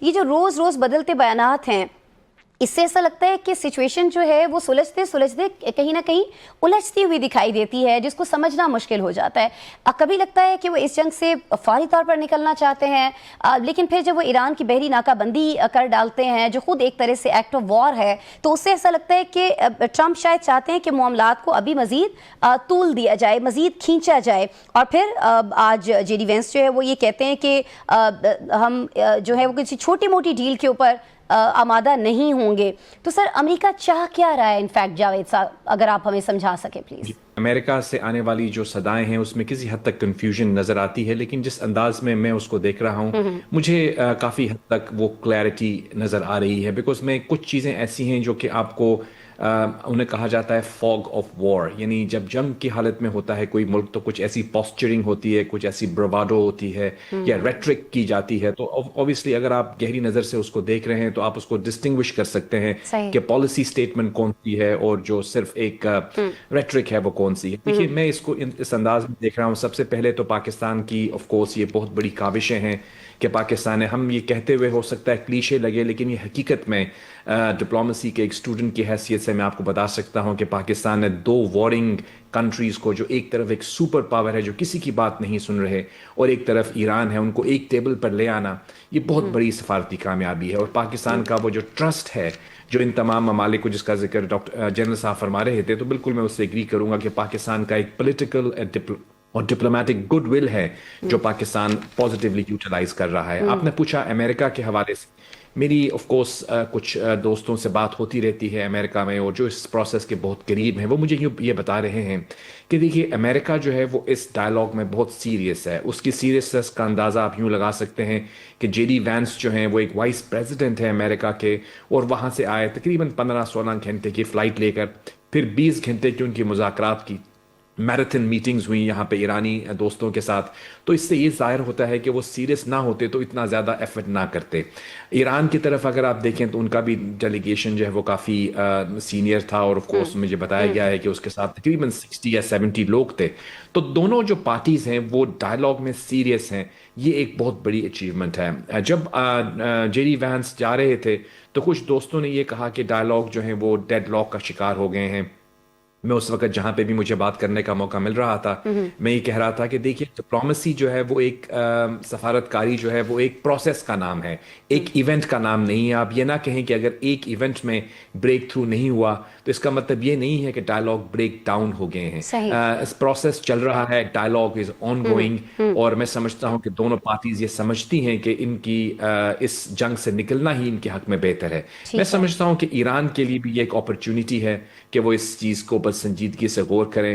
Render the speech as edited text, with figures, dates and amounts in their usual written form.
یہ جو روز روز بدلتے بیانات ہیں اس سے ایسا لگتا ہے کہ سچویشن جو ہے وہ سلجھتے سلجھتے کہیں نہ کہیں الجھتی ہوئی دکھائی دیتی ہے، جس کو سمجھنا مشکل ہو جاتا ہے۔ کبھی لگتا ہے کہ وہ اس جنگ سے فوری طور پر نکلنا چاہتے ہیں، لیکن پھر جب وہ ایران کی بحری ناکہ بندی کر ڈالتے ہیں جو خود ایک طرح سے ایکٹ آف وار ہے، تو اس سے ایسا لگتا ہے کہ ٹرمپ شاید چاہتے ہیں کہ معاملات کو ابھی مزید طول دیا جائے، مزید کھینچا جائے، اور پھر آج جے ڈی وینس جو ہے وہ یہ کہتے ہیں کہ ہم جو ہے وہ کسی چھوٹی موٹی ڈیل کے اوپر آمادہ نہیں ہوں گے۔ تو سر امریکہ چاہ کیا رہا ہے انفیکٹ جاوید صاحب، اگر آپ ہمیں سمجھا سکیں پلیز۔ امریکہ سے آنے والی جو صدائیں ہیں اس میں کسی حد تک کنفیوژن نظر آتی ہے، لیکن جس انداز میں اس کو دیکھ رہا ہوں مجھے کافی حد تک وہ کلیئرٹی نظر آ رہی ہے، بیکاز میں کچھ چیزیں ایسی ہیں جو کہ آپ کو انہیں کہا جاتا ہے فوگ آف وار، یعنی جب جنگ کی حالت میں ہوتا ہے کوئی ملک تو کچھ ایسی پوسچرنگ ہوتی ہے، کچھ ایسی برواڈو ہوتی ہے یا ریٹرک کی جاتی ہے، تو اوبیسلی اگر آپ گہری نظر سے اس کو دیکھ رہے ہیں تو آپ اس کو ڈسٹنگوش کر سکتے ہیں کہ پالیسی سٹیٹمنٹ کون سی ہے اور جو صرف ایک ریٹرک ہے وہ کون سی ہے۔ دیکھیے میں اس کو اس انداز میں دیکھ رہا ہوں، سب سے پہلے تو پاکستان کی آف کورس یہ بہت بڑی کاوشیں ہیں کہ پاکستان ہے، ہم یہ کہتے ہوئے ہو سکتا ہے کلیشے لگے، لیکن یہ حقیقت میں ڈپلومیسی کے ایک اسٹوڈنٹ کی حیثیت سے میں آپ کو بتا سکتا ہوں کہ پاکستان نے دو وارنگ کنٹریز کو، جو ایک طرف ایک سپر پاور ہے جو کسی کی بات نہیں سن رہے اور ایک طرف ایران ہے، ان کو ایک ٹیبل پر لے آنا، یہ بہت بڑی سفارتی کامیابی ہے۔ اور پاکستان کا وہ جو ٹرسٹ ہے جو ان تمام ممالک کو، جس کا ذکر ڈاکٹر جنرل صاحب فرما رہے تھے، تو بالکل میں اس سے ایگری کروں گا کہ پاکستان کا ایک پولیٹیکل اور ڈپلومیٹک گڈ ول ہے جو پاکستان پازیٹیولی یوٹیلائز کر رہا ہے۔ آپ نے پوچھا امریکہ کے حوالے سے، میری آف کورس کچھ دوستوں سے بات ہوتی رہتی ہے امریکہ میں، اور جو اس پروسیس کے بہت قریب ہیں وہ مجھے یہ بتا رہے ہیں کہ دیکھیے امریکہ جو ہے وہ اس ڈائلاگ میں بہت سیریس ہے۔ اس کی سیریسنس کا اندازہ آپ یوں لگا سکتے ہیں کہ جے ڈی وینس جو ہیں وہ ایک وائس پریزیڈنٹ ہے امریکہ کے، اور وہاں سے آئے تقریباً 15-16 گھنٹے کی فلائٹ لے کر، پھر 20 گھنٹے کی ان کی مذاکرات کی میراتھن میٹنگز ہوئی یہاں پہ ایرانی دوستوں کے ساتھ، تو اس سے یہ ظاہر ہوتا ہے کہ وہ سیریس نہ ہوتے تو اتنا زیادہ ایفرٹ نہ کرتے۔ ایران کی طرف اگر آپ دیکھیں تو ان کا بھی ڈیلیگیشن جو ہے وہ کافی سینئر تھا، اور آف کورس مجھے بتایا گیا ہے کہ اس کے ساتھ تقریباً 60 یا 70 لوگ تھے۔ تو دونوں جو پارٹیز ہیں وہ ڈائلاگ میں سیریس ہیں، یہ ایک بہت بڑی اچیومنٹ ہے۔ جب جے ڈی وینس جا رہے تھے تو کچھ دوستوں نے یہ کہا کہ ڈائلاگ جو ہیں وہ ڈیڈ لاک کا شکار ہو گئے ہیں۔ میں اس وقت جہاں پہ بھی مجھے بات کرنے کا موقع مل رہا تھا میں یہ کہہ رہا تھا کہ دیکھیے ڈپلومیسی جو ہے وہ ایک سفارتکاری جو ہے وہ ایک پروسیس کا نام ہے، ایک ایونٹ کا نام نہیں ہے۔ آپ یہ نہ کہیں کہ اگر ایک ایونٹ میں بریک تھرو نہیں ہوا تو اس کا مطلب یہ نہیں ہے کہ ڈائلاگ بریک ڈاؤن ہو گئے ہیں۔ اس پروسیس چل رہا ہے، ڈائلاگ از آن گوئنگ، اور میں سمجھتا ہوں کہ دونوں پارٹیز یہ سمجھتی ہیں کہ ان کی اس جنگ سے نکلنا ہی ان کے حق میں بہتر ہے۔ میں سمجھتا ہوں کہ ایران کے لیے بھی یہ ایک اپرچونٹی ہے کہ وہ اس چیز کو سنجیدگی سے غور کریں۔